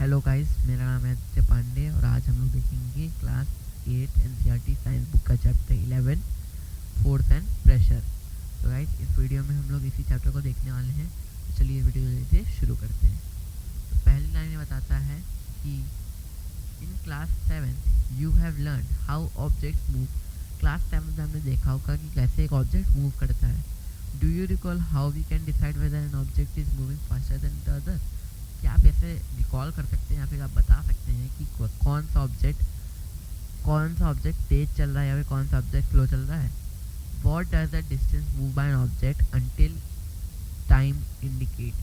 Hello guys, मेरा नाम है आदित्य पांडे और आज हम लोग देखेंगे क्लास 8 एनसीईआरटी साइंस बुक का चैप्टर 11 फोर्स एंड प्रेशर। तो गाइस, इस वीडियो में हम लोग इसी चैप्टर को देखने वाले हैं। तो चलिए वीडियो से शुरू करते हैं। तो पहली लाइन में बताता है कि in class 7 you have learn how objects move. Class 7 में हमने देखा होगा कि कैसे एक ऑब्जेक्ट मूव करता है। Do you recall how we can decide whether an object is moving faster than the other. क्या आप ऐसे रिकॉल कर सकते हैं या फिर आप बता सकते हैं कि कौन सा ऑब्जेक्ट तेज चल रहा है या फिर कौन सा ऑब्जेक्ट स्लो चल रहा है। What does the distance move by an object until time indicate.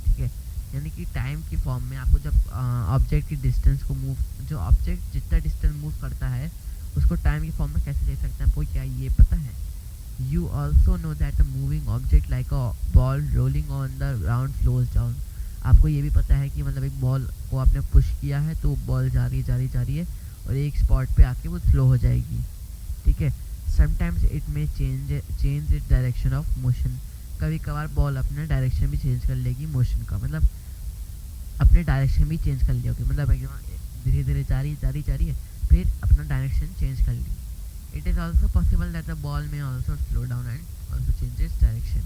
ठीक है, यानी कि टाइम की फॉर्म में आपको जब ऑब्जेक्ट की डिस्टेंस को जो ऑब्जेक्ट जितना डिस्टेंस मूव करता है उसको टाइम की फॉर्म में कैसे दे सकते हैं, आपको क्या ये पता है। You also know that a moving object like a ball rolling on the ground slows down. आपको ये भी पता है कि मतलब एक बॉल को आपने पुश किया है तो बॉल जा रही है और एक स्पॉट पे आके वो स्लो हो जाएगी। ठीक है, समटाइम्स इट में change its direction of motion. कभी कभार बॉल अपना डायरेक्शन भी चेंज कर लेगी मोशन का, मतलब अपने डायरेक्शन भी चेंज कर लिया होगी, मतलब धीरे धीरे जा रही है फिर अपना डायरेक्शन चेंज कर ली। It is also possible that the ball में also slow down and also change its direction.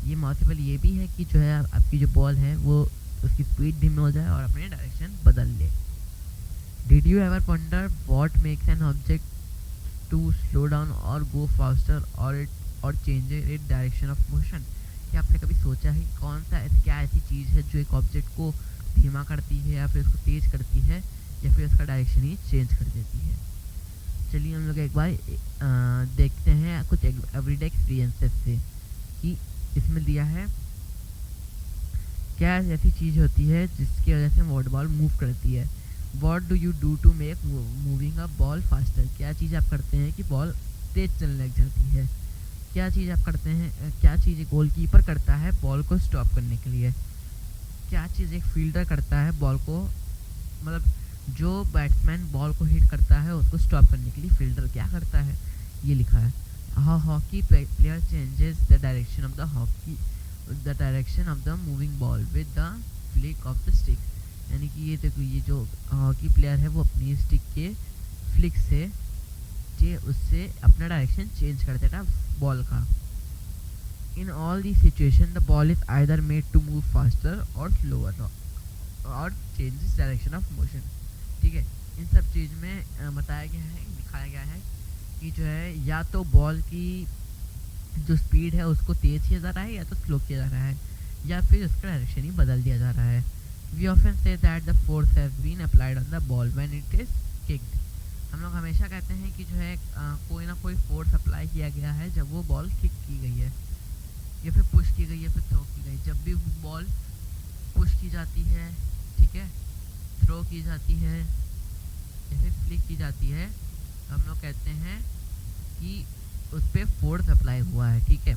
ये पॉसिबल ये भी है कि जो है आपकी जो बॉल है वो उसकी स्पीड धीमी हो जाए और अपने डायरेक्शन बदल ले। Did you ever wonder what makes an object to slow down or go faster or change it direction of motion. क्या आपने कभी सोचा है क्या ऐसी चीज़ है जो एक ऑब्जेक्ट को धीमा करती है या फिर उसको तेज करती है या फिर उसका डायरेक्शन ही चेंज कर देती है। चलिए हम लोग एक बार देखते हैं कुछ एवरीडे एक्सपीरियंसेस से कि इसमें दिया है क्या ऐसी चीज़ होती है जिसकी वजह से बॉल मूव करती है। What do you do to make moving a ball faster. क्या चीज़ आप करते हैं कि बॉल तेज चलने लग जाती है। क्या चीज़ आप करते हैं, क्या चीज़ गोलकीपर करता है बॉल को स्टॉप करने के लिए। क्या चीज़ एक फील्डर करता है बॉल को, मतलब जो बैट्समैन बॉल को हिट करता है उसको स्टॉप करने के लिए फील्डर क्या करता है, ये लिखा है। How hockey player changes the direction of the moving ball with the flick of the stick. यानी कि ये देखो, ये जो हॉकी प्लेयर है वो अपनी स्टिक के फ्लिक से उससे अपना डायरेक्शन चेंज कर देता है बॉल का। In all the situation the ball is either made to move faster or slower or changes direction of motion. ठीक है, इन सब चीज़ में बताया गया है, दिखाया गया है कि जो है या तो बॉल की जो स्पीड है उसको तेज़ किया जा रहा है या तो स्लो किया जा रहा है या फिर उसका डायरेक्शन ही बदल दिया जा रहा है। We often say that the force has been applied on the ball when it is kicked. हम लोग हमेशा कहते हैं कि जो है कोई ना कोई फोर्स अप्लाई किया गया है जब वो बॉल किक की गई है या फिर पुश की गई है फिर थ्रो की गई। जब भी बॉल पुश की जाती है, ठीक है, थ्रो की जाती है या फिर फ्लिक की जाती है, तो हम लोग कहते हैं कि उस पर फोर्स अप्लाई हुआ है। ठीक है,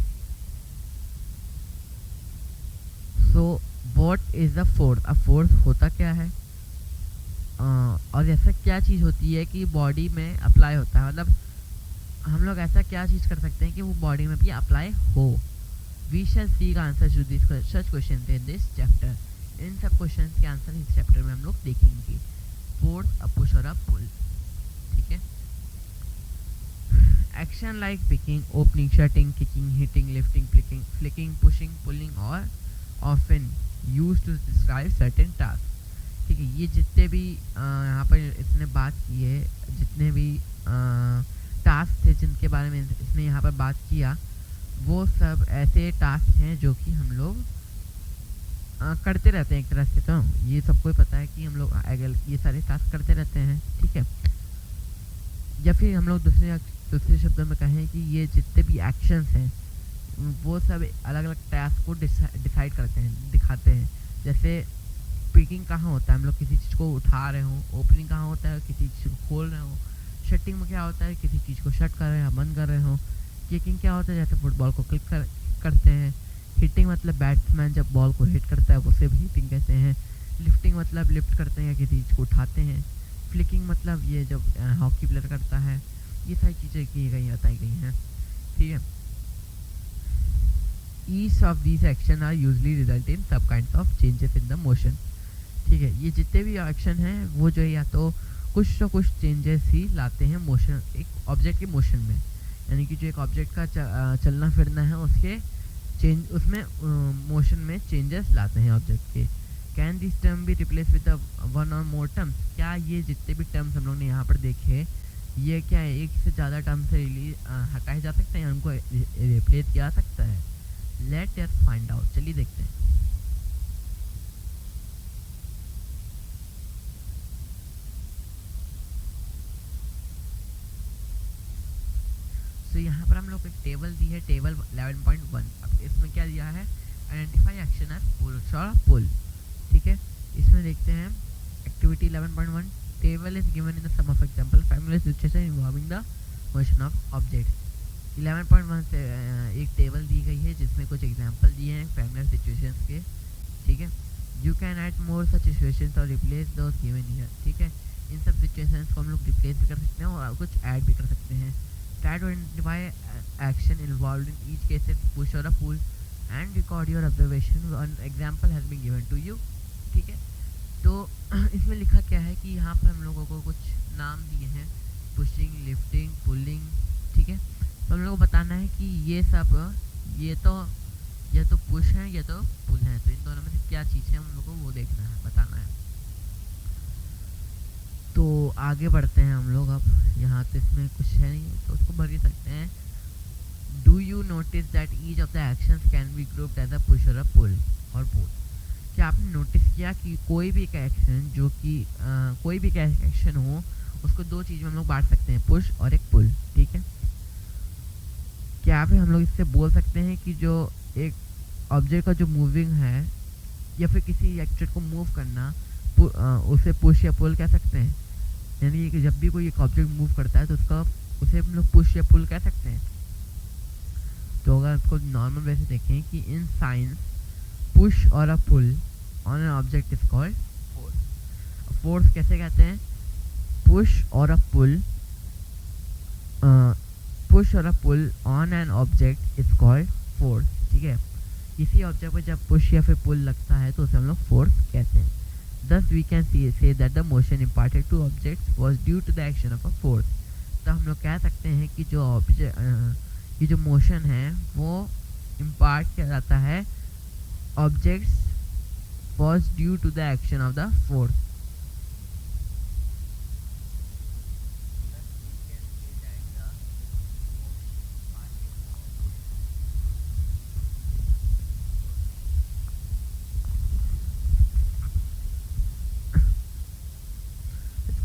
so what is the force. अब फोर्स होता क्या है और ऐसा क्या चीज़ होती है कि बॉडी में अप्लाई होता है, मतलब हम लोग ऐसा क्या चीज़ कर सकते हैं कि वो बॉडी में भी अप्लाई हो। We shall see answer to this such question in this chapter. इन सब क्वेश्चन के आंसर इस चैप्टर में हम लोग देखेंगे। Force, a push or a pull. ठीक है, action like picking, opening, shutting, kicking, hitting, lifting, flicking, pushing, pulling are often used to describe certain task. ठीक है, ये जितने भी यहाँ पर इसने बात की है, जितने भी टास्क थे जिनके बारे में इसने यहाँ पर बात किया, वो सब ऐसे टास्क हैं जो कि हम लोग करते रहते हैं एक तरह से। तो ये सबको ही पता है कि हम लोग ये सारे टास्क करते रहते हैं। ठीक है, या फिर हम लोग दूसरे शब्दों में कहें कि ये जितने भी एक्शंस हैं वो सब अलग अलग टास्क को डिसाइड करते हैं, दिखाते हैं। जैसे पिकिंग कहाँ होता है, हम लोग किसी चीज़ को उठा रहे हो। ओपनिंग कहाँ होता है, किसी चीज़ को खोल रहे हो। शटिंग में क्या होता है, किसी चीज़ को शट कर रहे हो, बंद कर रहे हो। किकिंग क्या होता है, जैसे फुटबॉल को क्लिक करते हैं। हिटिंग मतलब बैट्समैन जब बॉल को हिट करता है उसे भी हिटिंग कहते हैं। लिफ्टिंग मतलब लिफ्ट करते हैं या किसी चीज़ को उठाते हैं। फ्लिकिंग मतलब ये जब हॉकी प्लेयर करता है। ये सारी चीज़ें बताई गई हैं। ठीक है, each of these action are usually result in some kinds of changes in the motion। ठीक है। ये जितने भी एक्शन हैं वो जो है या तो कुछ ना कुछ चेंजेस ही लाते हैं मोशन, एक ऑब्जेक्ट के मोशन में, यानी कि जो एक ऑब्जेक्ट का चलना फिरना है उसके चेंज उसमें मोशन में चेंजेस लाते हैं ऑब्जेक्ट के। Can this term be replace with one और मोर टर्म्स, क्या ये जितने भी टर्म्स हम लोग ने यहाँ पर देखे ये क्या है एक से ज़्यादा टर्म से हटाए जा सकते हैं, उनको रिप्लेस किया जा सकता है। लेट अस फाइंड आउट, चलिए देखते हैं। तो यहाँ पर हम लोग एक टेबल दी है, टेबल 11.1। अब इसमें क्या दिया है, आइडेंटिफाई एक्शन एज पुश और पुल। ठीक है, इसमें देखते हैं activity 11.1, table is given in the some of example family situation involving the motion of object. 11.1 से एक टेबल दी गई है जिसमें कुछ एग्जांपल दिए हैं फैमिली सिचुएशंस के। ठीक है, you can add more such situations और रिप्लेस दोस गिवन हियर। ठीक है, इन सब सिचुएशंस को हम लोग रिप्लेस भी कर सकते हैं और कुछ ऐड भी कर सकते हैं। Try to identify action involved in each case, push or a pull, and record your observation. One example has been given to you. ठीक है, तो इसमें लिखा क्या है कि यहाँ पर हम लोगों को कुछ नाम दिए हैं, पुशिंग, लिफ्टिंग, पुलिंग। ठीक है, तो हम लोगों को बताना है कि ये सब ये तो पुश है, ये तो पुल है, तो इन दोनों में से क्या चीज़ है हम लोगों को वो देखना है, बताना है। तो आगे बढ़ते हैं हम लोग। अब यहाँ तो इसमें कुछ है नहीं तो उसको भर ही सकते हैं। Do you notice that each of the actions can be grouped as a push or a पुल और बोथ। क्या आपने नोटिस किया कि कोई भी एक एक्शन जो कि कोई भी एक्शन हो उसको दो चीज़ में हम लोग बांट सकते हैं, पुश और एक पुल। ठीक है, क्या पे हम लोग इससे बोल सकते हैं कि जो एक ऑब्जेक्ट का जो मूविंग है या फिर किसी ऑब्जेक्ट को मूव करना उसे पुश या पुल कह सकते हैं। यानी कि जब भी कोई एक ऑब्जेक्ट मूव करता है तो उसे हम लोग पुश या पुल कह सकते हैं। तो अगर इसको नॉर्मल वे से देखें कि इन science push or a pull on an object is called force. Force कैसे कहते हैं, push or a pull on an object is called force. ठीक है, किसी ऑब्जेक्ट पर जब पुश या फिर पुल लगता है तो उसे हम लोग फोर्स कहते हैं। Thus we can say that the motion imparted to objects was due to the action of a force। तो हम लोग कह सकते हैं कि जो मोशन है वो इम्पार्ट किया जाता है objects was due to the action of the force।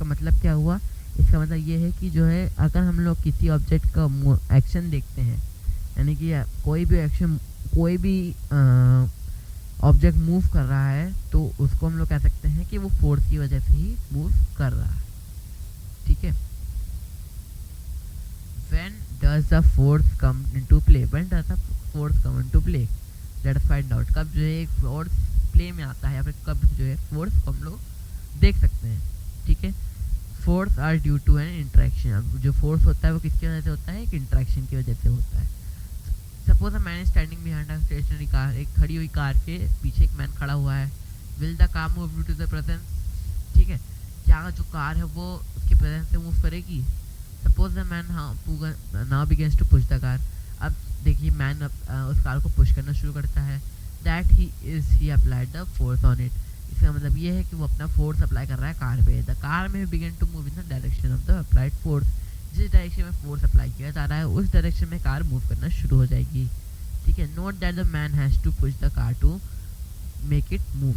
मतलब क्या हुआ, इसका मतलब ये है कि जो है अगर हम लोग किसी ऑब्जेक्ट का एक्शन देखते हैं, यानी कि कोई भी ऑब्जेक्ट मूव कर रहा है तो उसको हम लोग कह सकते हैं कि वो फोर्स की वजह से ही मूव कर रहा है। ठीक है, when does the force come into play, when does the force come into play, let us find out। कब जो है फोर्स प्ले में आता है या फिर कब जो है फोर्स को हम लोग देख सकते हैं। ठीक है, force are due to an interaction. अब जो फोर्स होता है वो किसकी वजह से होता है, एक इंट्रैक्शन की वजह से होता है। Suppose a man standing behind a stationary car, एक खड़ी हुई कार के पीछे एक मैन खड़ा हुआ है। Will the car move due to the presence. ठीक है, क्या जो कार है वो उसके प्रेजेंस से मूव करेगी। Suppose the man now begins to push the car. अब देखिए मैन उस कार को पुश करना शुरू करता है। That he applied the force on it. इसका मतलब ये है कि वो अपना फोर्स अप्लाई कर रहा है कार पे। The car may begin to move in the direction of the applied force. जिस डायरेक्शन में फोर्स अप्लाई किया जा रहा है उस डायरेक्शन में कार मूव करना शुरू हो जाएगी। ठीक है, note that the man has to push the car to make it move.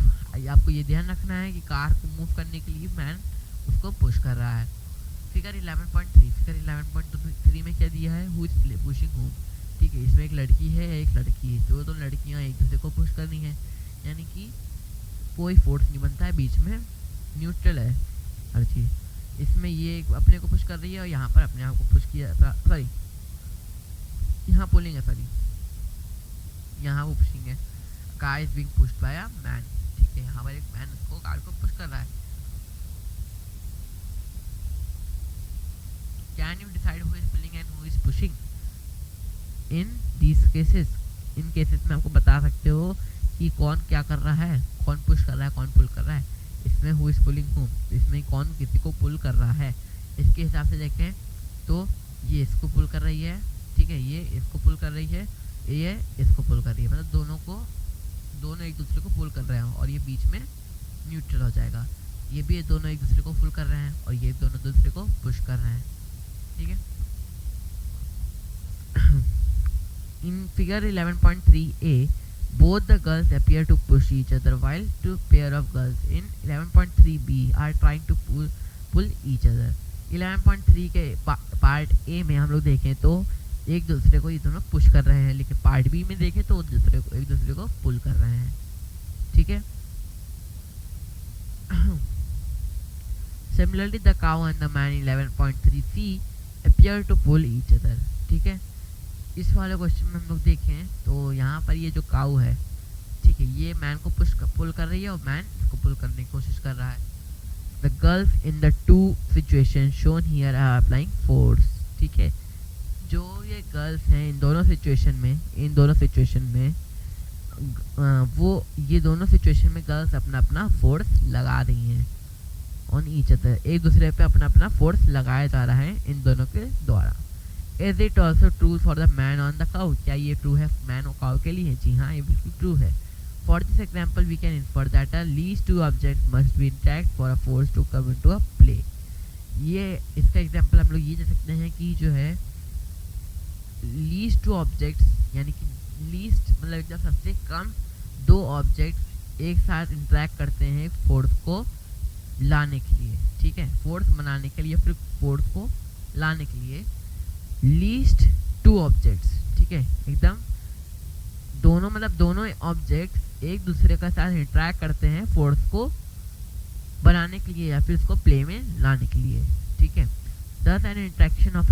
आपको ये ध्यान रखना है कि कार को मूव करने के लिए मैन उसको पुश कर रहा है। फिगर 11.3, फिगर 11.3 में क्या दिया है, हु इज पुशिंग हूम। ठीक है, इसमें एक लड़की है एक लड़की है, तो दो लड़कियाँ एक दूसरे को पुश करनी है, यानी कि कोई फोर्स नहीं बनता है, बीच में न्यूट्रल है हर चीज़। इसमें ये अपने को पुश कर रही है और यहाँ पर अपने आप को पुश किया, सॉरी यहाँ पुलिंग है, सॉरी यहाँ वो पुशिंग है। Car is being pushed by a man. ठीक है, यहाँ पर एक मैन उसको कार को पुश कर रहा है। Can you decide who is pulling and who is pushing in these cases. In cases में आपको बता सकते हो कि कौन क्या कर रहा है, कौन पुश कर रहा है कौन पुल कर रहा है। इसमें हु इज़ पुलिंग हूम, तो इसमें कौन किसी को पुल कर रहा है। इसके हिसाब से देखें तो ये इसको पुल कर रही है, ठीक है, ये इसको पुल कर रही है, ये इसको पुल कर रही है, मतलब दोनों एक दूसरे को पुल कर रहे हैं और ये बीच में न्यूट्रल हो जाएगा। ये भी दोनों एक दूसरे को पुल कर रहे हैं और ये दोनों दूसरे को पुश कर रहे हैं, ठीक है। In figure 11.3a, both the girls appear to push each other while two pair of girls in 11.3b are trying to pull each other. 11.3 के पार्ट ए में हम लोग देखें तो एक दूसरे को ये दोनों पुश कर रहे हैं, लेकिन पार्ट बी में देखें तो एक दूसरे को पुल कर रहे हैं, ठीक है। Similarly, the cow and the man in 11.3c appear to pull each other, ठीक है। इस वाले क्वेश्चन में हम लोग देखें तो यहाँ पर ये जो काऊ है, ठीक है, ये मैन को पुल कर रही है और मैन इसको पुल करने की कोशिश कर रहा है। The girls in the two situations shown here are applying force, ठीक है। जो ये गर्ल्स हैं इन दोनों सिचुएशन में वो ये दोनों सिचुएशन में गर्ल्स अपना अपना फोर्स लगा रही हैं ऑन ईच अदर, एक दूसरे पे अपना अपना फोर्स लगाया जा रहा है इन दोनों के द्वारा। Is it also true for the man on the cow? क्या ये ट्रू है मैन और काउ के लिए? जी हाँ, ये बिल्कुल ट्रू है। For this example, we can infer that at least two objects must be interact for a force to come into a play. ये इसका एग्जाम्पल हम लोग ये दे सकते हैं कि जो है लीस्ट टू ऑब्जेक्ट्स, यानी कि लीस्ट मतलब एकदम सबसे कम दो ऑब्जेक्ट एक साथ इंटरेक्ट करते हैं फोर्स को लाने के लिए, ठीक है, फोर्स बनाने के लिए, फिर फोर्स को लाने के लिए लीस्ट टू ऑब्जेक्ट्स, ठीक है, एकदम दोनों ऑब्जेक्ट्स एक दूसरे के साथ इंटरेक्ट करते हैं फोर्स को बनाने के लिए या फिर उसको प्ले में लाने के लिए, ठीक है। Thus an interaction of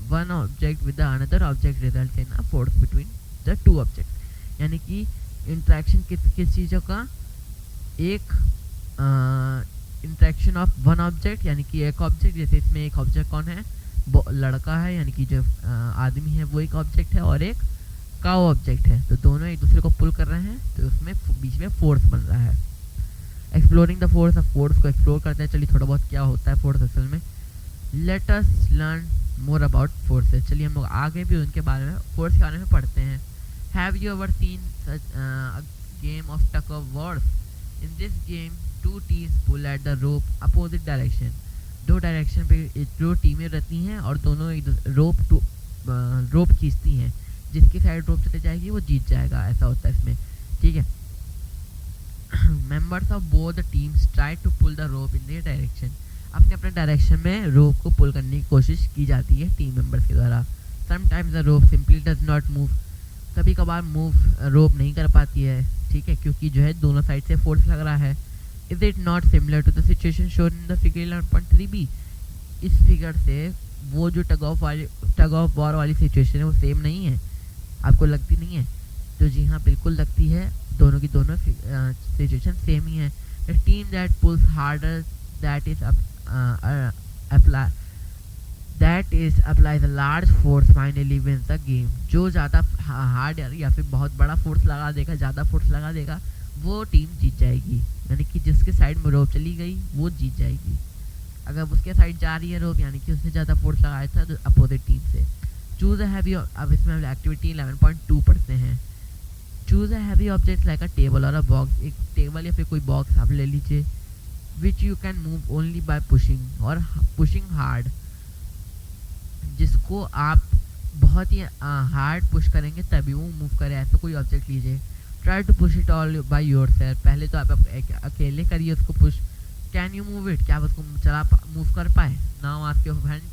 one object with the another object results in a force between the two objects, यानी कि इंटरेक्शन किस चीज़ों का, एक इंटरेक्शन ऑफ वन ऑब्जेक्ट, यानी कि एक ऑब्जेक्ट, जैसे इसमें एक ऑब्जेक्ट कौन है, लड़का है, यानी कि जो आदमी है वो एक ऑब्जेक्ट है और एक काउ ऑब्जेक्ट है, तो दोनों एक दूसरे को पुल कर रहे हैं, तो उसमें बीच में फोर्स बन रहा है। Exploring the force, of force को एक्सप्लोर करते हैं, चलिए थोड़ा बहुत क्या होता है फोर्स असल में। Let us learn more about forces, चलिए हम लोग आगे भी उनके बारे में, फोर्स के बारे में पढ़ते हैं। Have you ever seen such game of tug of wars? In this game two teams pull at the rope opposite direction, दो डायरेक्शन पे दो टीमें रहती हैं और दोनों एक रोप खींचती हैं, जिसकी साइड रोप चले जाएगी वो जीत जाएगा, ऐसा होता है इसमें, ठीक है। Members of both the teams try to pull the rope in their direction, अपने अपने डायरेक्शन में रोप को पुल करने की कोशिश की जाती है टीम मेंबर्स के द्वारा। Sometimes the rope simply does not move, कभी कभार रोप नहीं कर पाती है, ठीक है, क्योंकि जो है दोनों साइड से फोर्स लग रहा है। Is it not similar to the situation shown in the figure 11.3b? इस फिगर से वो जो टग ऑफ वॉर वाली सिचुएशन है वो सेम नहीं है, आपको लगती नहीं है? तो जी हाँ, बिल्कुल लगती है, दोनों की दोनों सिचुएशन सेम ही है। The team that pulls harder applies a large force finally wins the game. जो ज़्यादा हार्ड या फिर बहुत बड़ा फोर्स लगा देगा, ज़्यादा फोर्स लगा देगा, वो टीम जीत जाएगी, यानी कि जिसके साइड में रोप चली गई वो जीत जाएगी। अगर उसके साइड जा रही है रोप, यानी कि उसने ज़्यादा फोर्स लगाया था तो अपोजिट टीम से। चूज अ हैवी, अब इसमें हम एक्टिविटी 11.2 पढ़ते हैं। Choose a heavy object like a table और अ बॉक्स, एक टेबल या फिर कोई बॉक्स आप ले लीजिए, which you can move only by pushing और पुशिंग हार्ड, जिसको आप बहुत ही हार्ड पुश करेंगे तभी वो मूव करे, ऐसा कोई ऑब्जेक्ट लीजिए। Try to push it all by yourself, पहले तो आप अकेले करिए उसको push. Can you move it, क्या आप उसको मूव कर पाए? Now ask your friend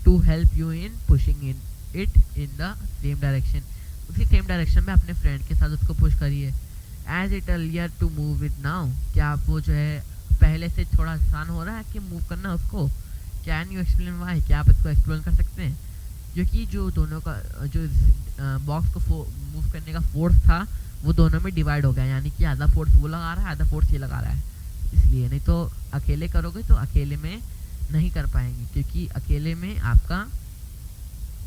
to help you in pushing it in the same direction, उसी सेम डायरेक्शन में अपने फ्रेंड के साथ उसको पुश करिए। As it earlier to move it now, क्या आप वो जो है पहले से थोड़ा आसान हो रहा है कि मूव करना उसको? कैन यू एक्सप्लेन वाई, क्या आप इसको एक्सप्लेन कर सकते हैं? क्योंकि जो दोनों का जो बॉक्स को मूव करने का फोर्स था वो दोनों में डिवाइड हो गया, यानी कि आधा फोर्स वो लगा रहा है, आधा फोर्स ये लगा रहा है, इसलिए। नहीं तो अकेले करोगे तो अकेले में नहीं कर पाएंगे, क्योंकि अकेले में आपका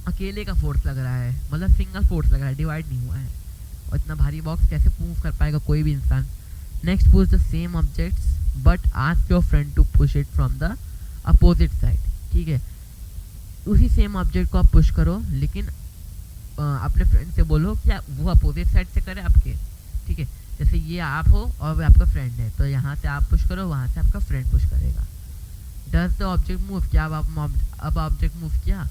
अकेले का फोर्स लग रहा है, मतलब सिंगल फोर्स लग रहा है, डिवाइड नहीं हुआ है, और इतना भारी बॉक्स कैसे मूव कर पाएगा कोई भी इंसान? Next push the same objects but ask your friend to push it from the opposite side. ठीक है, उसी सेम ऑब्जेक्ट को आप पुश करो, लेकिन अपने फ्रेंड से बोलो कि वो अपोजिट साइड से करे आपके। ठीक है, जैसे ये आप हो और वो आपका फ्रेंड है, तो यहाँ से आप पुश करो, वहाँ से आपका फ्रेंड पुश करेगा। डज द ऑब्जेक्ट मूव, क्या अब ऑब्जेक्ट मूव किया?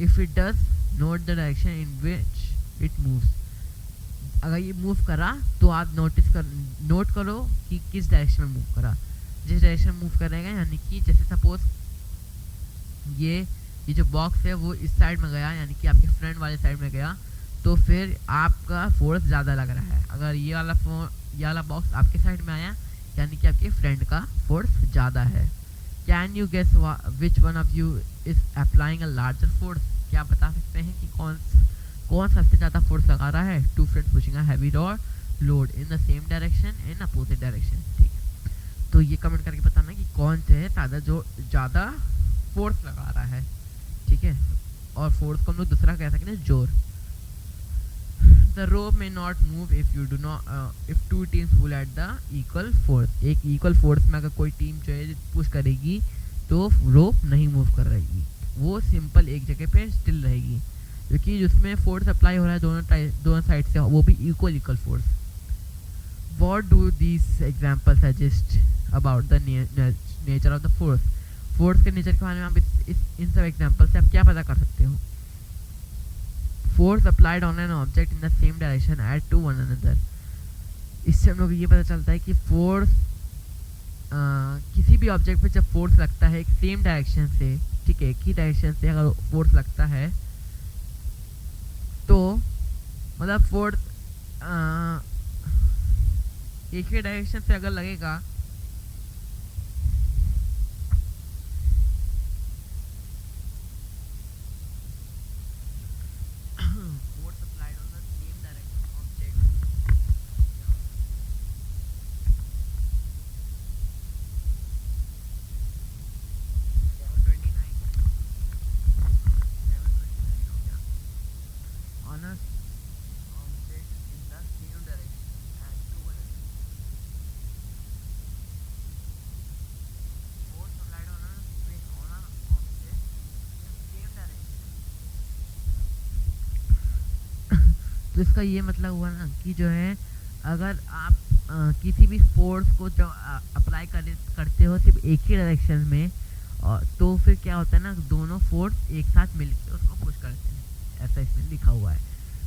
If it does note the direction in which it moves. अगर ये मूव करा तो आप नोट करो कि किस डायरेक्शन में मूव करा। जिस डायरेक्शन में मूव करेगा, यानी कि जैसे सपोज ये जो बॉक्स है वो इस साइड में गया, यानी कि आपके फ्रेंड वाले साइड में गया, तो फिर आपका फोर्स ज़्यादा लग रहा है। अगर ये वाला बॉक्स आपके साइड में आया, यानी कि आपके फ्रेंड का फोर्स ज़्यादा है। Can you guess which one of you is applying a larger force? क्या आप बता सकते हैं कि कौन सबसे ज़्यादा फोर्स लगा रहा है? Two friends pushing a heavy load in the same direction in opposite direction. ठीक है, तो ये कमेंट करके बताना कि कौन से है ज़्यादा फोर्स लगा रहा है। ठीक है, और फोर्स को हम लोग दूसरा कह सकते हैं जोर। The rope may not move if two teams pull at the equal force. एक इक्वल फोर्स में अगर कोई टीम जो है पुश करेगी तो रोप नहीं मूव कर रहेगी, वो सिंपल एक जगह पे स्टिल रहेगी, क्योंकि जिसमें फोर्स अप्लाई हो रहा है दोनों साइड से, वो भी equal force. What do this example suggest about the nature of the force? Force के नेचर के बारे में आप इन सब एग्जाम्पल से आप क्या पता कर सकते हो? Force applied on an object in the same direction add to one another. इससे हम लोग ये पता चलता है कि फोर्स किसी भी ऑब्जेक्ट पे जब फोर्स लगता है एक सेम डायरेक्शन से, ठीक है, एक ही डायरेक्शन से अगर फोर्स लगता है, तो मतलब फोर्स एक ही डायरेक्शन से अगर लगेगा तो इसका ये मतलब हुआ ना कि जो है अगर आप किसी भी फोर्स को जब अप्लाई करते हो सिर्फ एक ही डायरेक्शन में, तो फिर क्या होता है ना, दोनों फोर्स एक साथ मिलकर उसको पुश करते हैं, ऐसा इसमें लिखा हुआ है।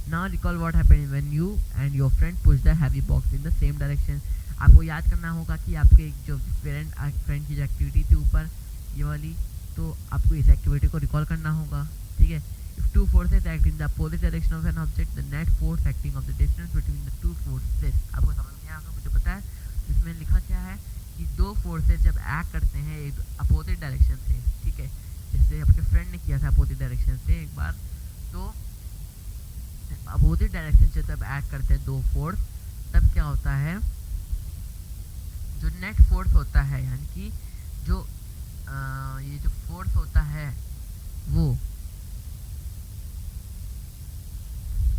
Now recall what happened when you and your friend push the heavy box in the same direction. आपको याद करना होगा कि आपके जो फ्रेंड की जो एक्टिविटी थी ऊपर ये वाली, तो आपको इस एक्टिविटी को रिकॉल करना होगा। ठीक है, if two forces act in the opposite direction of an object, the net force acting of the distance between the two forces। आपको समझ में आया? मुझे पता है इसमें लिखा क्या है कि दो फोर्सेस जब एक्ट करते हैं एक अपोजिट डायरेक्शन से, ठीक है, जैसे आपके फ्रेंड ने किया था अपोजिट डायरेक्शन से एक बार, तो अपोजिट डायरेक्शन से जब एक्ट करते हैं दो फोर्स, तब क्या होता है, जो नेट फोर्स होता है, यानी कि जो ये जो फोर्स होता है वो,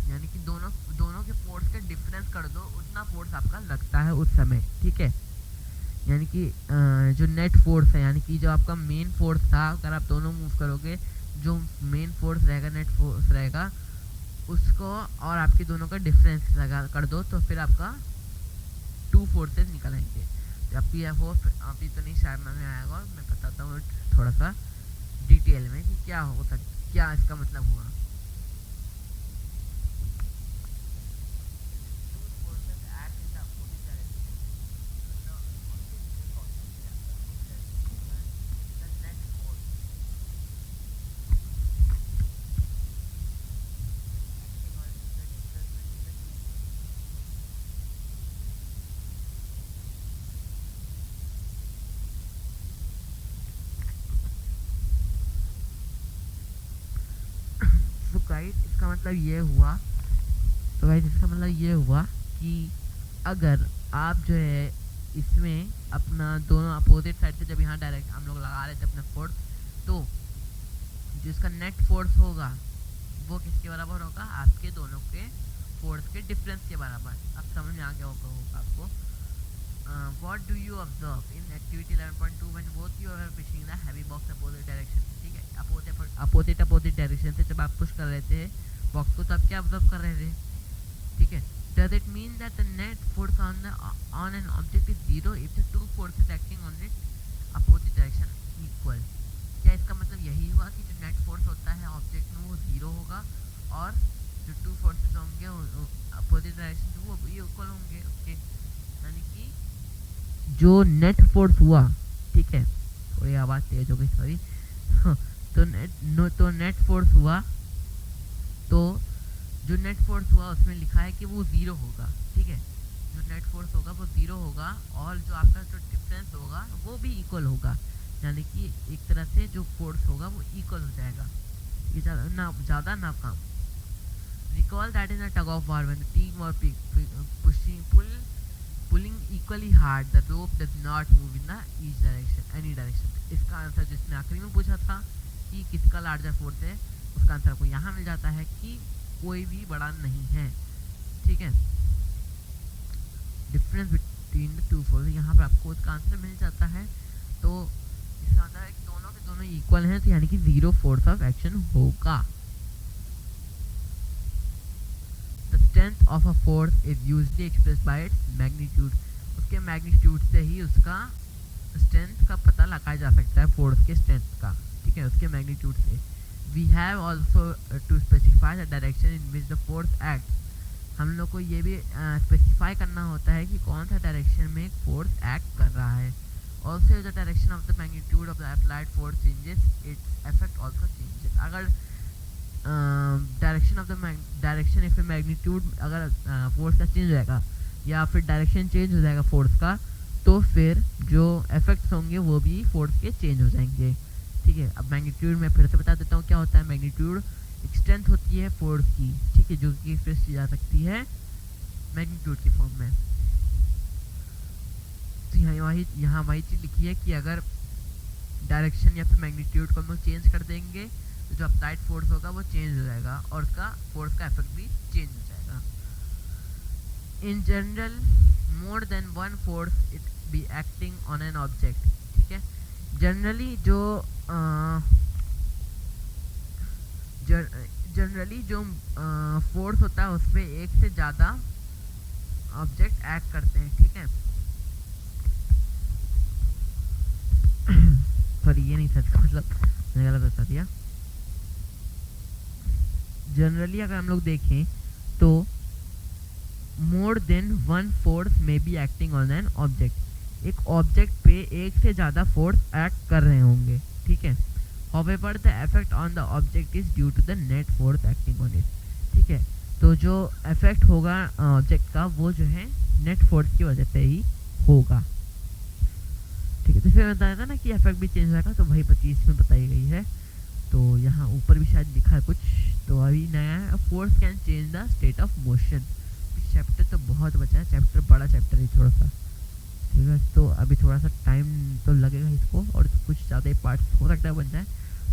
यानी कि दोनों के फोर्स के डिफरेंस कर दो, उतना फोर्स आपका लगता है उस समय। ठीक है, यानी कि जो नेट फोर्स है, यानी कि जो आपका मेन फोर्स था, अगर आप दोनों मूव करोगे, जो मेन फोर्स रहेगा, नेट फोर्स रहेगा, उसको और आपके दोनों का डिफरेंस लगा कर दो, तो फिर आपका टू फोर्सेस निकल आएंगे। तो आपकी अभी तो नहीं शायद में आएगा, मैं बताता हूँ थोड़ा सा डिटेल में कि क्या इसका मतलब हुआ। इसका मतलब ये हुआ कि अगर आप जो है इसमें अपना दोनों अपोजिट साइड से जब यहाँ डायरेक्ट हम लोग लगा रहे थे अपना फोर्स, तो जो इसका नेट फोर्स होगा वो किसके बराबर होगा? आपके दोनों के फोर्स के डिफरेंस के बराबर। अब समझ में आ गया होगा आपको। what do you observe in activity 11.2 when both you are pushing the heavy box opposite direction? ठीक है, अपोजिट डायरेक्शन से जब आप पुश कर रहे थे बॉक्स को, तब क्या ऑब्जर्व कर रहे थे? ठीक है, does it mean that the net force on an object is zero if the two forces acting on it opposite direction equal? क्या इसका मतलब यही हुआ कि जो नेट फोर्स होता है ऑब्जेक्ट में वो जीरो होगा और जो टू फोर्सेस होंगे अपोजिट डायरेक्शन से वो इक्वल होंगे? ओके, यानी कि जो नेट फोर्स हुआ, ठीक है, थोड़ी आवाज़ तेज हो गई, सॉरी तो नेट फोर्स हुआ, तो जो नेट फोर्स हुआ उसमें लिखा है कि वो ज़ीरो होगा। ठीक है, जो नेट फोर्स होगा वो ज़ीरो होगा और जो आपका जो डिफरेंस होगा वो भी इक्वल होगा, यानी कि एक तरह से जो फोर्स होगा वो इक्वल हो जाएगा, ये ज़्यादा ना कम। Recall that in a tug of war when the team were pulling equally hard, the rope does not move in any direction. इसका आंसर जिसने आखिरी में पूछा था कि किसका लार्जर फोर्स है, उसका आंसर को यहाँ मिल जाता है कि कोई भी बड़ा नहीं है। ठीक है, difference between the two force, यहाँ पर आपको उसका आंसर मिल जाता है। तो इसका आंसर है कि दोनों के दोनों इक्वल हैं, तो यानी कि जीरो फोर्स ऑफ एक्शन होगा। The strength of a force is usually expressed by its magnitude. उसके मैग्नीट्यूड से ही उसका स्ट्रेंथ का पता लगाया जा सकता है, फोर्स के स्ट्रेंथ का। ठीक है, उसके मैग्नीट्यूड से। We have also to specify the direction in which the force acts. हम लोग को ये भी स्पेसिफाई करना होता है कि कौन सा डायरेक्शन में एक फोर्स एक्ट कर रहा है। Also the direction of the magnitude of the applied force changes, its effect also changes. अगर डायरेक्शन या फिर मैग्नीट्यूड अगर फोर्स का चेंज हो जाएगा या फिर डायरेक्शन चेंज हो जाएगा फोर्स का, तो फिर जो इफेक्ट्स होंगे वो भी फोर्स के चेंज हो जाएंगे। ठीक है, अब मैग्नीट्यूड में फिर से बता देता हूँ क्या होता है। मैग्नीट्यूड एक स्ट्रेंथ होती है फोर्स की, ठीक है, जो कि एक्सप्रेस की जा सकती है मैग्नीट्यूड के फॉर्म में। तो यहाँ वही चीज़ लिखी है कि अगर डायरेक्शन या फिर मैग्नीट्यूड को हम लोग चेंज कर देंगे तो जो अप्लाइड फोर्स होगा वो चेंज हो जाएगा और उसका फोर्स का इफेक्ट भी चेंज हो जाएगा। In general more than one force it be acting on an object. ठीक है, जनरली जो फोर्स होता है उसमें एक से ज़्यादा ऑब्जेक्ट एक्ट करते हैं। ठीक है, सॉरी ये नहीं सच, मतलब मैंने गलत बता दिया। जनरली अगर हम लोग देखें तो मोर देन वन फोर्स में be acting on an object, एक ऑब्जेक्ट पे एक से ज़्यादा फोर्स एक्ट कर रहे होंगे। ठीक है, however the effect on the object is due to the net force acting on it. ठीक है, तो जो इफेक्ट होगा ऑब्जेक्ट का वो जो है नेट फोर्स की वजह से ही होगा। ठीक है, तो फिर बताया था ना कि इफेक्ट भी चेंज हो जाएगा, तो वही 25 में बताई गई है। तो यहाँ ऊपर भी शायद लिखा है कुछ, तो अभी नया है, force can change the state of motion. Chapter तो बहुत बचा है, चैप्टर बड़ा चैप्टर है थोड़ा सा। ठीक है, तो अभी थोड़ा सा टाइम तो लगेगा इसको और कुछ ज़्यादा ही पार्ट्स हो सकता है बन जाए,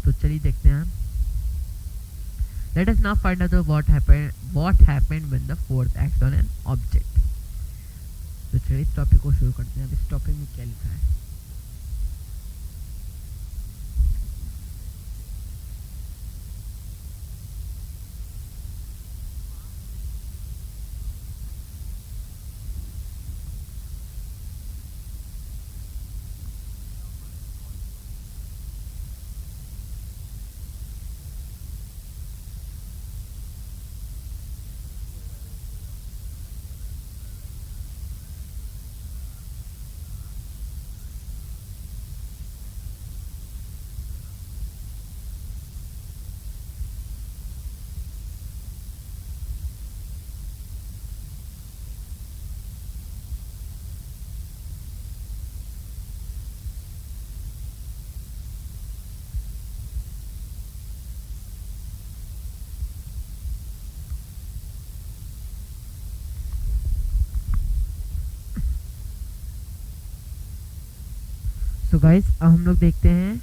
तो चलिए देखते हैं। Let us now find out what happened when the force acts on an object. तो चलिए इस टॉपिक को शुरू करते हैं। अब इस टॉपिक में क्या लिखा है? सो गाइस, अब हम लोग देखते हैं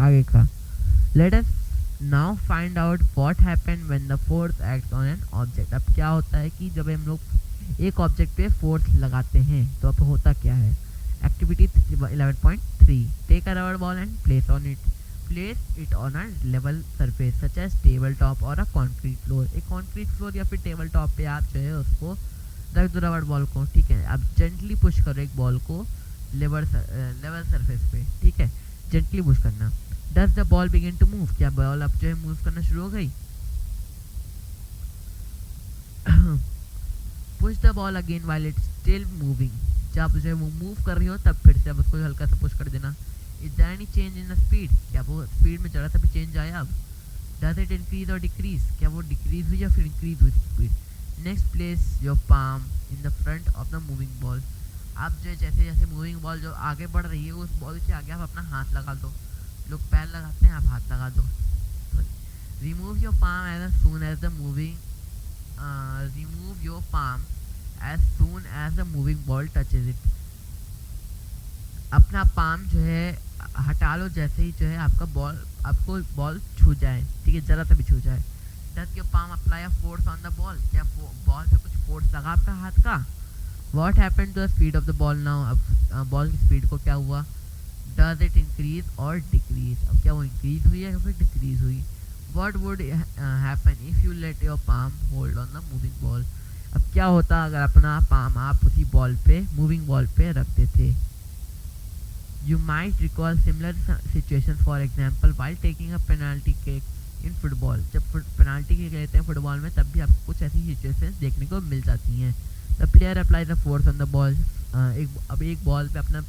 आगे का। Let us now find out what happened when the force acts on an object. अब क्या होता है कि जब हम लोग एक ऑब्जेक्ट पे फोर्स लगाते हैं तो अब होता क्या है। Activity 11.3 take a rubber ball and place it on a level surface such as table top or a concrete floor. एक कॉन्क्रीट फ्लोर या फिर टेबल टॉप पे आप जो है उसको रख दो रबर बॉल को, ठीक है। आप जेंटली पुश करो एक बॉल को लेवल सरफेस पे, ठीक है, जेंटली पुश करना। Does the ball begin to move, क्या बॉल अब जो है मूव करना शुरू हो गई। Push the ball again while it's still moving, जब जो है वो मूव कर रही हो तब फिर से अब उसको हल्का सा पुश कर देना। Is there any change in the speed, क्या वो स्पीड में जरा सा भी चेंज आया अब। Does it increase or decrease, क्या वो डिक्रीज हुई या फिर इंक्रीज हुई speed. Next place your palm in the front of the moving ball, आप जो है जैसे जैसे मूविंग बॉल जो आगे बढ़ रही है उस बॉल के आगे आप अपना हाथ लगा दो। लोग पैर लगाते हैं, आप हाथ लगा दो। Remove your palm as soon as the moving remove your palm as soon as the moving ball touches it, अपना पाम जो है हटा लो जैसे ही जो है आपको बॉल छू जाए, ठीक है, जरा सा भी छू जाए। Does your palm apply a force on the ball, क्या बॉल पे कुछ फोर्स लगा आपका हाथ का। What happened to the speed of the ball now, अब बॉल की स्पीड को क्या हुआ। Does it increase or decrease, अब क्या वो इंक्रीज हुई या फिर डिक्रीज हुई। What would happen if you let your palm hold on the moving ball, अब क्या होता अगर अपना पाम आप उसी बॉल पे मूविंग बॉल पे रखते थे। You might recall similar situations, for example while taking a penalty kick in football, जब पेनाल्टी किक लेते हैं फुटबॉल में तब भी आपको कुछ ऐसी सिचुएशंस देखने को मिल जाती हैं। The player applies the force on the ball, अब एक बॉल पे अपना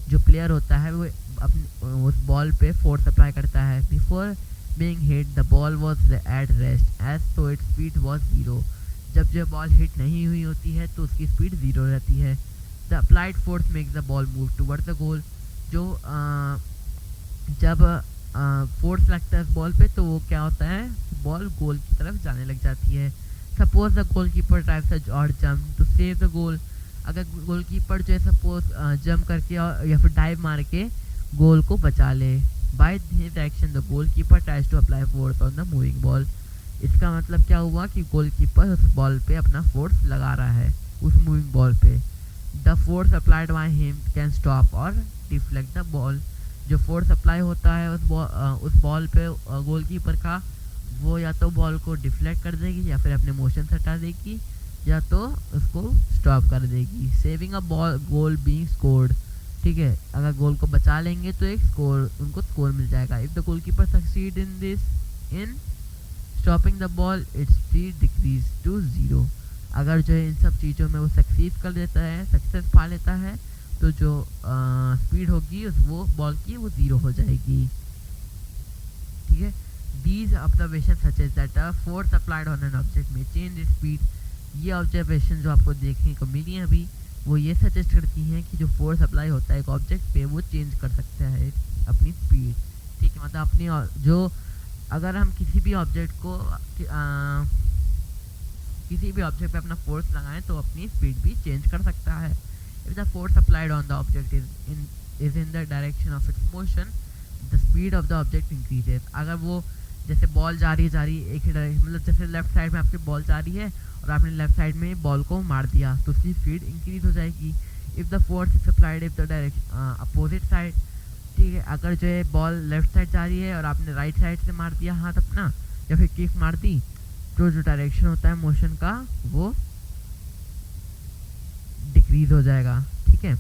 जो प्लेयर होता है वो अपनी उस बॉल पे फोर्स अप्लाई करता है। Before being hit the ball was at rest as so its speed was 0, जब जो बॉल हिट नहीं हुई होती है तो उसकी स्पीड 0 रहती है। The applied force makes the ball move towards the goal, जो जब फोर्स लगता है इस बॉल पे तो वो क्या होता है, बॉल गोल की तरफ जाने लग जाती है। Suppose the goalkeeper dives or jump to save the goal, अगर गोलकीपर जो है सपोज जंप करके या फिर डाइव मार के गोल को बचा ले। By his action the goalkeeper tries to apply force on the moving ball, इसका मतलब क्या हुआ कि गोलकीपर उस बॉल पे अपना फोर्स लगा रहा है उस मूविंग बॉल पे। The force applied by him can stop or deflect the ball, जो फोर्स अप्लाई होता है उस बॉल पे गोलकीपर का, वो या तो बॉल को डिफ्लेक्ट कर देगी या फिर अपने मोशन से हटा देगी या तो उसको स्टॉप कर देगी। Saving a ball goal being scored, ठीक है, अगर गोल को बचा लेंगे तो एक उनको स्कोर मिल जाएगा। If the goalkeeper succeed in stopping the ball its speed decrease to 0, अगर जो है इन सब चीज़ों में वो सक्सीड कर लेता है, सक्सेस पा लेता है, तो जो स्पीड होगी वो बॉल की वो 0 हो जाएगी, ठीक है। These observation such as that force applied on an object may change speed, ये ऑब्जर्वेशन जो आपको देखने को मिली है अभी वो ये सजेस्ट करती हैं कि जो फोर्स अप्लाई होता है एक ऑब्जेक्ट पे वो चेंज कर सकता है अपनी स्पीड, ठीक है। मतलब अपनी जो अगर हम किसी भी ऑब्जेक्ट पे अपना फोर्स लगाएं तो अपनी स्पीड भी चेंज कर सकता है। If the force applied on the object is in the direction of its motion the speed of the object increases, अगर वो जैसे बॉल जा रही एक ही डायरेक्शन, मतलब जैसे लेफ्ट साइड में आपकी बॉल जा रही है और आपने लेफ्ट साइड में बॉल को मार दिया तो उसकी स्पीड इंक्रीज हो जाएगी। If the force is applied if the direction opposite side, ठीक है, अगर जो है बॉल लेफ्ट साइड जा रही है और आपने राइट साइड से मार दिया हाथ अपना या फिर किक मार दी तो जो डायरेक्शन होता है मोशन का वो डिक्रीज हो जाएगा, ठीक है।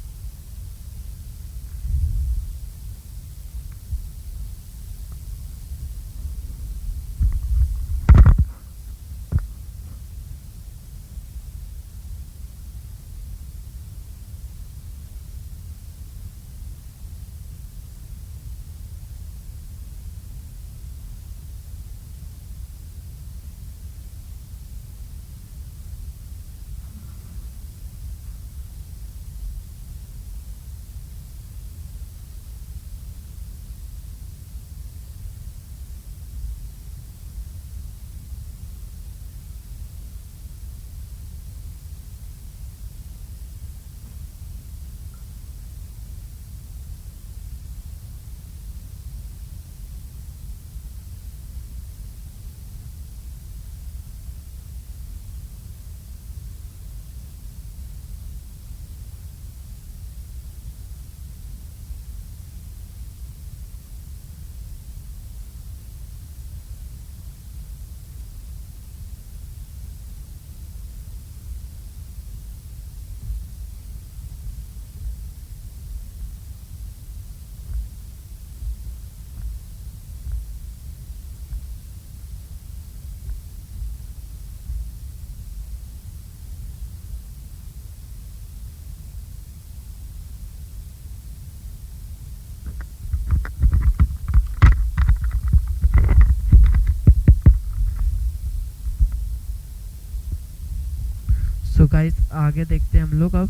तो गाइस आगे देखते हैं हम लोग अब।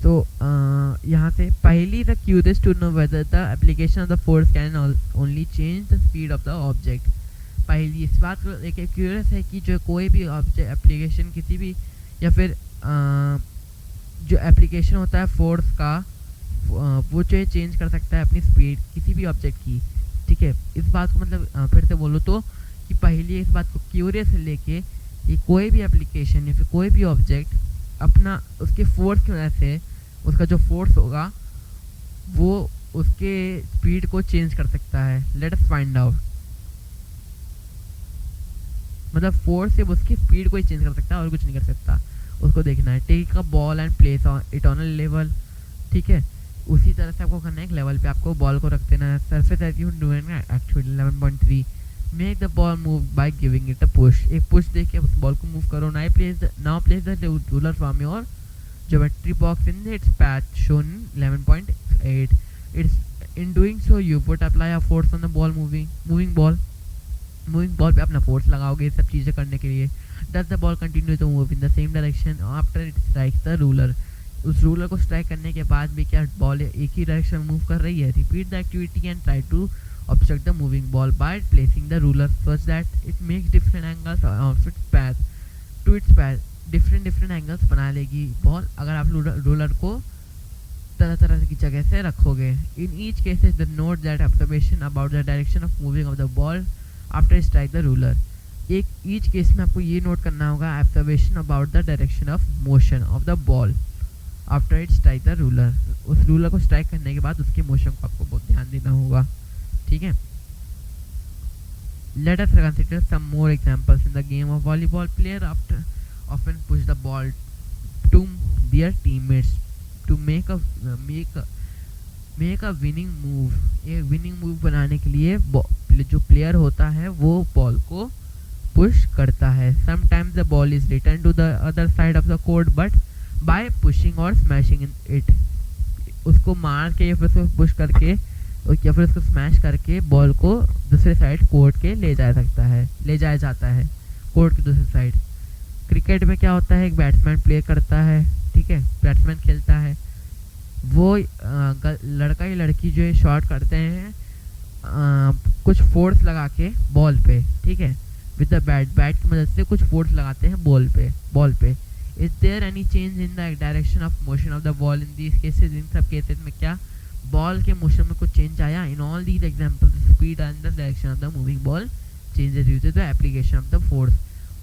तो यहाँ से पहली the curious to know whether the application of the force can only change the speed of the object. पहली इस बात को लेकर क्यूरियस है कि जो कोई भी ऑब्जेक्ट एप्लीकेशन किसी भी या फिर जो एप्लीकेशन होता है फोर्स का वो जो चेंज कर सकता है अपनी स्पीड किसी भी ऑब्जेक्ट की। ठीक है, इस बात को मतलब फिर से बोलो तो कि पहले इस बात को क्यूरियस लेके कि कोई भी एप्लीकेशन या फिर कोई भी ऑब्जेक्ट अपना उसके फोर्स की वजह से उसका जो फोर्स होगा वो उसके स्पीड को चेंज कर सकता है। Late us find out. मतलब फोर्स से उसकी स्पीड को ही चेंज कर सकता है और कुछ नहीं कर सकता, उसको देखना है। Take a ball and place it on a level. ठीक है, उसी तरह से आपको करना है एक लेवल पे आपको बॉल को रख देना है। Surface as you doing actually 11.3 make the ball move by giving it a push. एक पुश देके उस बॉल को मूव करो। Now place the ruler from your geometry box in its path shown 11.8। Its in doing so you put apply a force on the ball moving ball पे अपना force लगाओगे ये सब चीज़ें करने के लिए। Does the ball continue to move in the same direction after it strikes the ruler. उस रूलर को स्ट्राइक करने के बाद भी क्या बॉल एक ही डायरेक्शन में मूव कर रही है। Repeat the activity and try to obstruct the moving ball by placing the ruler such that it makes different angles of its path to its path। different angles बना लेगी ball अगर आप ruler को तरह की जगह से रखोगे। in each case the note that observation about the direction of moving of the ball after strike the ruler। एक ईच केस में आपको ये नोट करना होगा observation about the direction of motion of the ball after it strike the ruler. उस ruler को strike करने के बाद उसके मोशन को आपको बहुत ध्यान देना होगा। ठीक है, let us consider some more examples in the game of volleyball। player often push the ball to their teammates to make a winning move। ये winning move बनाने के लिए जो प्लेयर होता है वो बॉल को पुश करता है। sometimes the ball is returned to the other side of the court but by pushing or smashing it। उसको मार के या फिर उसको पुश करके या फिर उसको स्मैश करके बॉल को दूसरे साइड कोर्ट के ले जाया जाता है कोर्ट की दूसरी साइड। क्रिकेट में क्या होता है, एक बैट्समैन प्ले करता है। ठीक है, बैट्समैन खेलता है, वो लड़का या लड़की जो है शॉट करते हैं कुछ फोर्स लगा के बॉल पे। ठीक है, विद द बैट की मदद से कुछ फोर्स लगाते हैं बॉल पे। Is there any change in the direction of motion of the ball in these cases. इन सब केसेस में क्या बॉल के मोशन में कुछ चेंज आया। In all these examples speed and the direction of the moving ball changes due to the application of the force.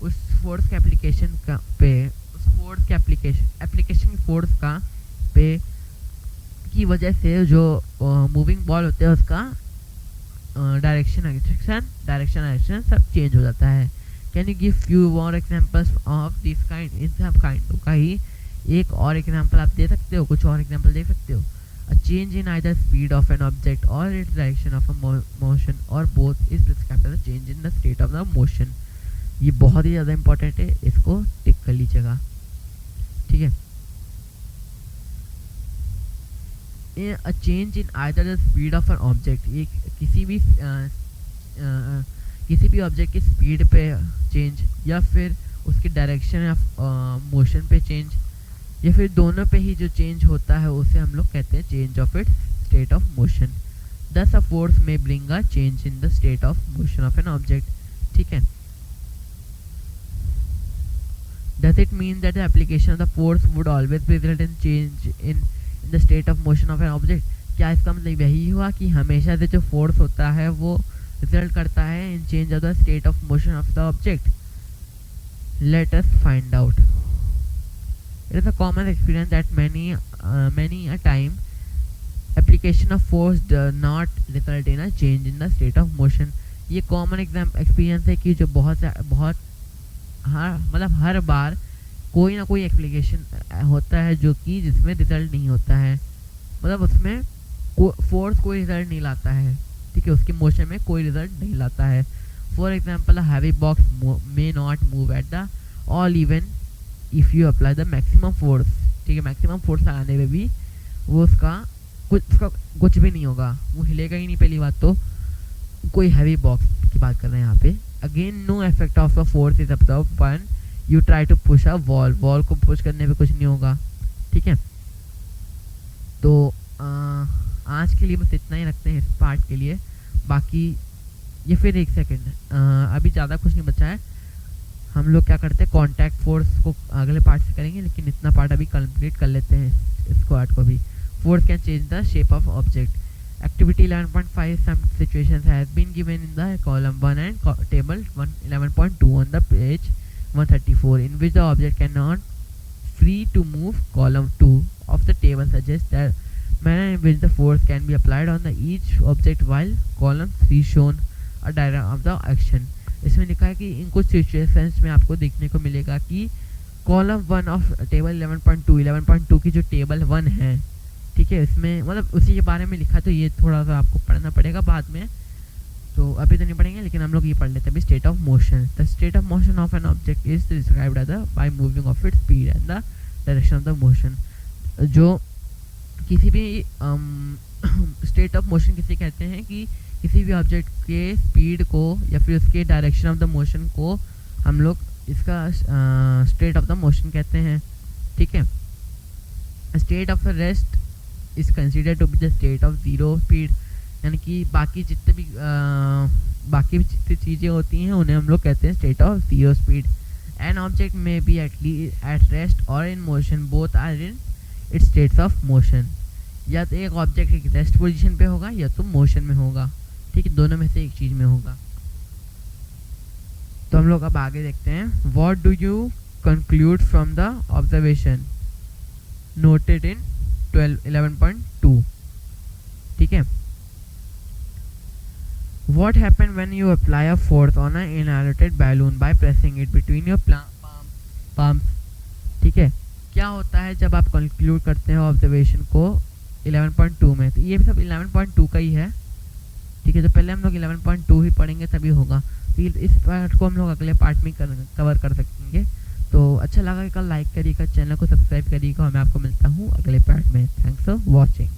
उस force के एप्लीकेशन की फोर्स का पे की वजह से जो मूविंग बॉल होते हैं उसका डायरेक्शन सब चेंज हो जाता है। Can you give few more examples of this kind. इन सब काइंडों का ही एक और एग्जांपल आप दे सकते हो, कुछ और एग्जांपल दे सकते हो। A change in either speed of an object or its direction of a motion or both is described as a change in the state of the motion। ये बहुत ही ज़्यादा इंपॉर्टेंट है, इसको टिक कर लीजिएगा। ठीक है, a change in either the speed of an object। ये किसी भी ऑब्जेक्ट की स्पीड पे चेंज या फिर उसकी डायरेक्शन ऑफ मोशन पे चेंज या फिर दोनों पे ही जो चेंज होता है उसे हम लोग कहते हैं change of its state of motion. दस अ फोर्स में bring a change in the state of motion of an object. ठीक है, does it mean that the application of the force would always result in change in the state of motion of an object. क्या इसका मतलब यही हुआ कि हमेशा से जो फोर्स होता है वो रिजल्ट करता है in change of the state of motion of the object. Let us find out. It is a common experience that many a time application of force does not result in a change in the state of motion। ये common experience है कि जो बहुत मतलब हर बार कोई ना कोई application होता है जो कि जिसमें रिजल्ट नहीं होता है, मतलब उसमें फोर्स कोई रिजल्ट नहीं लाता है। ठीक है, उसके मोशन में कोई रिजल्ट नहीं लाता है। For example heavy box may not move at the all even if you apply the maximum force. ठीक है, मैक्सिमम फोर्स लगाने में भी वो उसका कुछ भी नहीं होगा, वो हिलेगा ही नहीं पहली बात तो। कोई हैवी बॉक्स की बात कर रहे हैं यहाँ पे। Again no effect of the force is observe when you try to push a wall, wall को पुश करने पे कुछ नहीं होगा, ठीक है। तो आज के लिए बस इतना ही रखते हैं इस पार्ट के लिए। बाकी ये फिर एक सेकेंड, अभी ज़्यादा कुछ नहीं बचा है। हम लोग क्या करते हैं, कॉन्टैक्ट फोर्स को अगले पार्ट से करेंगे, लेकिन इतना पार्ट अभी कंप्लीट कर लेते हैं इस पार्ट को भी। Force can change the shape of object. Activity 11.5 some situations has been given in the column 1 and table 11.2 on the page 134, in which the object cannot free to move. Column 2 of the table suggests that manner in which the force can be applied on the each object, while column 3 shown a diagram of the action. इसमें लिखा है कि इन कुछ situations में आपको देखने को मिलेगा कि कॉलम 1 ऑफ टेबल 11.2 की जो टेबल 1 है, ठीक है, इसमें मतलब उसी के बारे में लिखा, तो ये थोड़ा सा आपको पढ़ना पड़ेगा बाद में, तो अभी तो नहीं पढ़ेंगे, लेकिन हम लोग ये पढ़ लेते हैं अभी। State of motion. The state of motion of an object is described as by moving of its speed and the direction of the motion. जो किसी भी स्टेट ऑफ मोशन किसे कहते हैं कि किसी भी ऑब्जेक्ट के स्पीड को या फिर उसके डायरेक्शन ऑफ द मोशन को हम लोग इसका स्टेट ऑफ द मोशन कहते हैं, ठीक है। State of rest is consider to be the state of zero speed, यानी कि बाकी जितनी चीज़ें होती हैं उन्हें हम लोग कहते हैं state of zero speed. An object may be at rest or in motion, both are in its states of motion. या तो एक ऑब्जेक्ट एक रेस्ट पोजीशन पे होगा या तो मोशन में होगा, ठीक है, दोनों में से एक चीज़ में होगा। तो हम लोग अब आगे देखते हैं। What do you conclude from the observation noted इन 11.2, ठीक है। What happened when you apply a force on an inhalated balloon by pressing it between your palms, ठीक है। क्या होता है जब आप कंक्लूड करते हैं ऑब्जर्वेशन को 11.2 में, तो ये सब 11.2 का ही है, ठीक है। तो पहले हम लोग 11.2 ही पढ़ेंगे तभी होगा, तो इस पार्ट को हम लोग अगले पार्ट में कवर कर सकेंगे। तो अच्छा लगा, कल लाइक करिएगा, चैनल को सब्सक्राइब करिएगा और मैं आपको मिलता हूँ अगले पार्ट में। Thanks for watching.